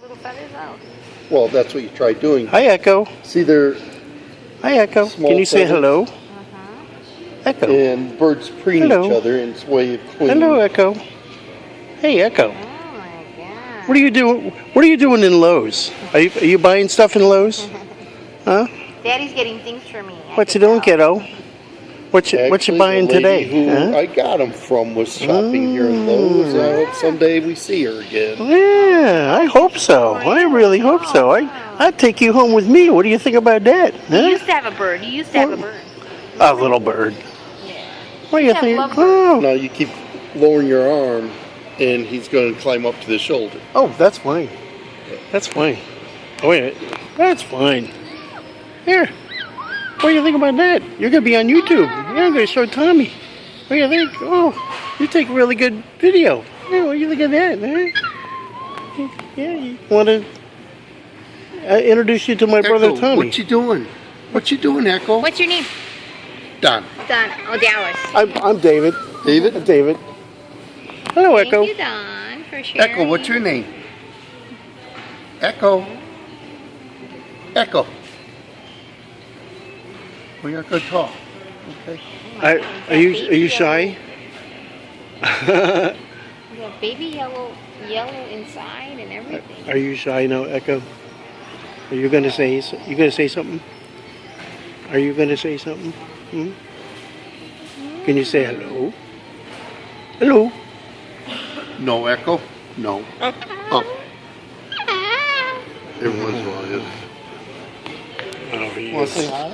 Little feathers out. Well, that's what you try doing. Hi, Echo. See, they're Hi, Echo. Small Can you say feathers. hello? Echo. and birds preen Hello. each other in its way of cleaning. Hello, Echo. Hey, Echo. Oh my god. What are you doing? What are you doing in Lowe's? Are you buying stuff in Lowe's? Huh? Daddy's getting things for me. What you doing, kiddo? What you Actually, buying the lady today? Who Huh? I got them from was shopping here in Lowe's. I hope someday we see her again. Yeah, I hope so. I really hope so. I'd take you home with me. What do you think about that? You Huh? used to have a bird. You used to have a bird. A little bird. Yeah. What do you have think? lovebirds. Oh, Now you keep lowering your arm, and he's going to climb up to the shoulder. oh, that's fine. That's fine. Oh, wait a minute. That's fine. Here. What do you think about that? You're going to be on YouTube. You're going to show Tommy. What do you think? Oh, you take a really good video. Yeah, what do you think of that? Huh? Yeah, you want to introduce you to my brother Echo, Tommy. what you doing? What you doing, Echo? What's your name? Don. Don. Oh, Dallas. I'm David. David? David. Hello, Thank Echo. you, Don, for sharing. Echo, what's your name? Echo. Echo. We're not going to talk. Okay. Are you shy? You have baby yellow inside and everything. Are you shy now, Echo? Are you gonna say something? Are you gonna say something? Hmm? Can you say hello? Hello. No, Echo. No. Oh. Everyone's wrong. Oh, he Want to is. say hi?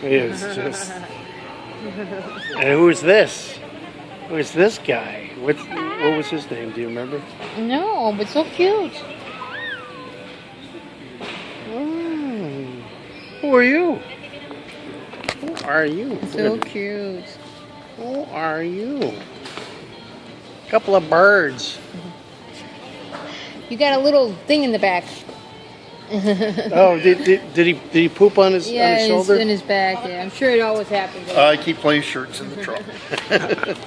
He is just. And who's this? Who's this guy? What was his name? Do you remember? No, but so cute. Who are you? Who are you? So cute. Who are you? Couple of birds. You got a little thing in the back. Oh, did he poop on his shoulder? in his back. Yeah, I'm sure it always happens. I keep playing shirts in the truck.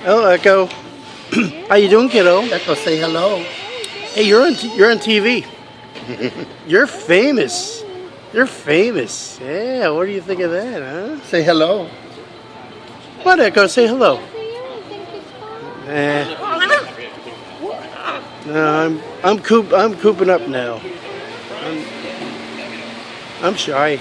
Oh, Echo. How you doing, kiddo? Echo, say hello. Hey, you're on TV. You're famous. You're famous. Yeah. What do you think of that, huh? Say hello. What, Echo? Say hello. No, I'm cooping up now. I'm shy.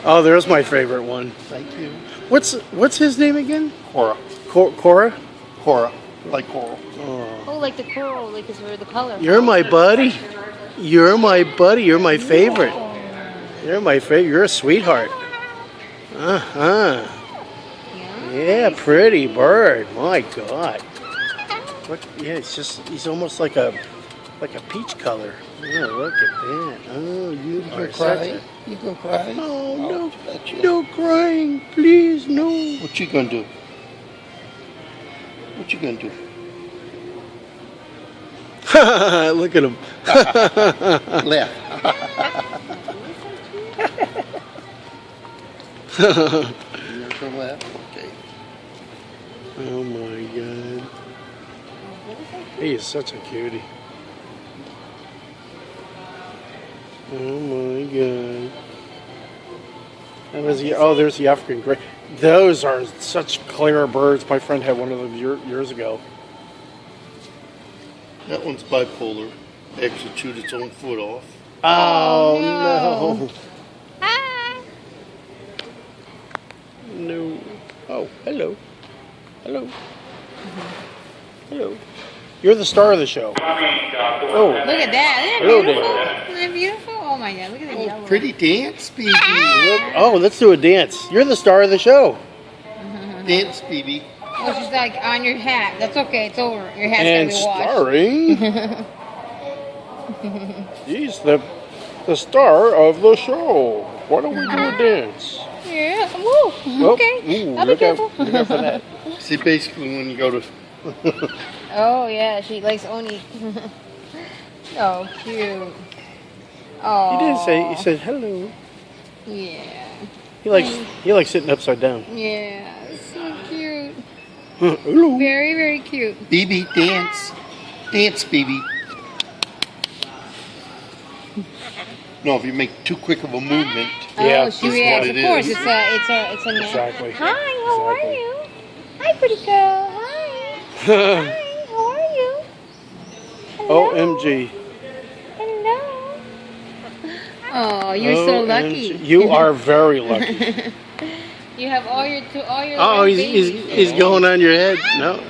Oh, there's my favorite one. Thank you. What's his name again? Cora. Cora? Cora. Like coral. Oh, like the coral, like it's for the color. You're my buddy. You're my buddy. You're my favorite. You're my favorite. You're a sweetheart. Uh-huh. Yeah, pretty bird. My God. What? Yeah, he's almost like a peach color. Yeah, look at that. Oh, you You are gonna such cry? a... You gonna cry? Oh, no. Bet you. No crying. Please, no. What you gonna do? What you gonna do? Look at him. Laugh. You're not gonna laugh? Okay. Oh, my God. He is such a cutie. Oh my God. That was there's the African gray. Those are such clear birds. My friend had one of them years ago. That one's bipolar. Actually chewed its own foot off. Oh, no. no. No. Oh, hello. Hello. Hello. You're the star of the show. Oh. Look at that. Isn't Hello that beautiful? there. Isn't that beautiful? Oh my God, look at the yellow. Pretty dance, baby. Oh, let's do a dance. You're the star of the show. Dance, baby. Oh, she's like on your hat. That's okay. It's over. Your hat's And gonna be washed. starring, he's the star of the show. Why don't we do a dance? Yeah. Woo. Oh, Okay. ooh, I'll be look out, careful. look out for that. See, basically when you go to... Oh yeah, she likes Oni. Oh, cute. Oh. He didn't say. He said hello. Yeah. He likes sitting upside down. Yeah. So cute. Hello. Very, very cute. BB, dance. Dance, baby. No, if you make too quick of a movement. Yeah, Oh, she that's reacts. what Of it course, is. it's a Exactly. Hi, how Exactly. are you? Hi, pretty girl. Hi. Hi, how are you? Hello. OMG. Hello. Oh, you're so lucky. OMG. You are very lucky. You have all your Oh, red he's babies. going on your head. No.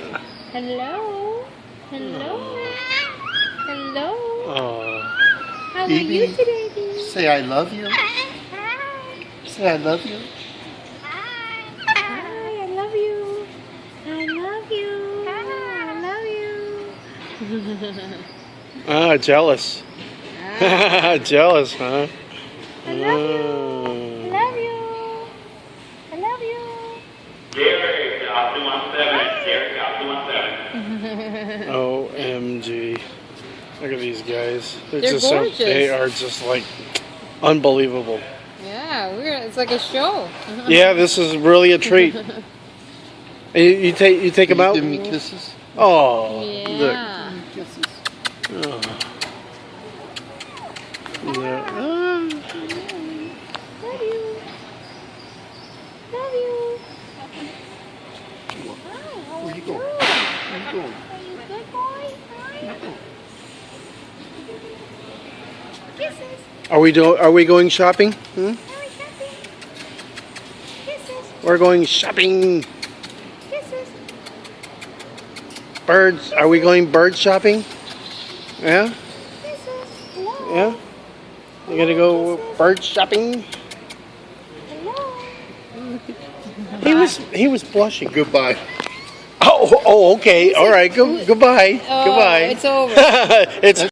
Hello. Hello. Hello. Oh. How are you Baby. today, baby? Say I love you. Say I love you. Hi, I love you. I love you. I love you. Ah, jealous. Jealous, huh? I love you. I love you. I love you. Gary, 217. Gary, 217. OMG. Look at these guys. They're just gorgeous. They are just like unbelievable. Yeah, it's like a show. Yeah, this is really a treat. And you take them out? Give me kisses. Oh, look. Yeah. Kisses. Oh. Yeah. Love you. Love you. Hi, Where you going? doing? Where you going? Are you good boy? Hi. Kisses. Are we going shopping? Hmm? Are we shopping? Kisses. We're going shopping. Kisses. Birds. Are we going bird shopping? Yeah? Kisses. Hello. Yeah? You gonna go bird shopping? Hello. He was blushing. Goodbye. Oh, okay. All right. Goodbye. Oh, Goodbye. it's over. It's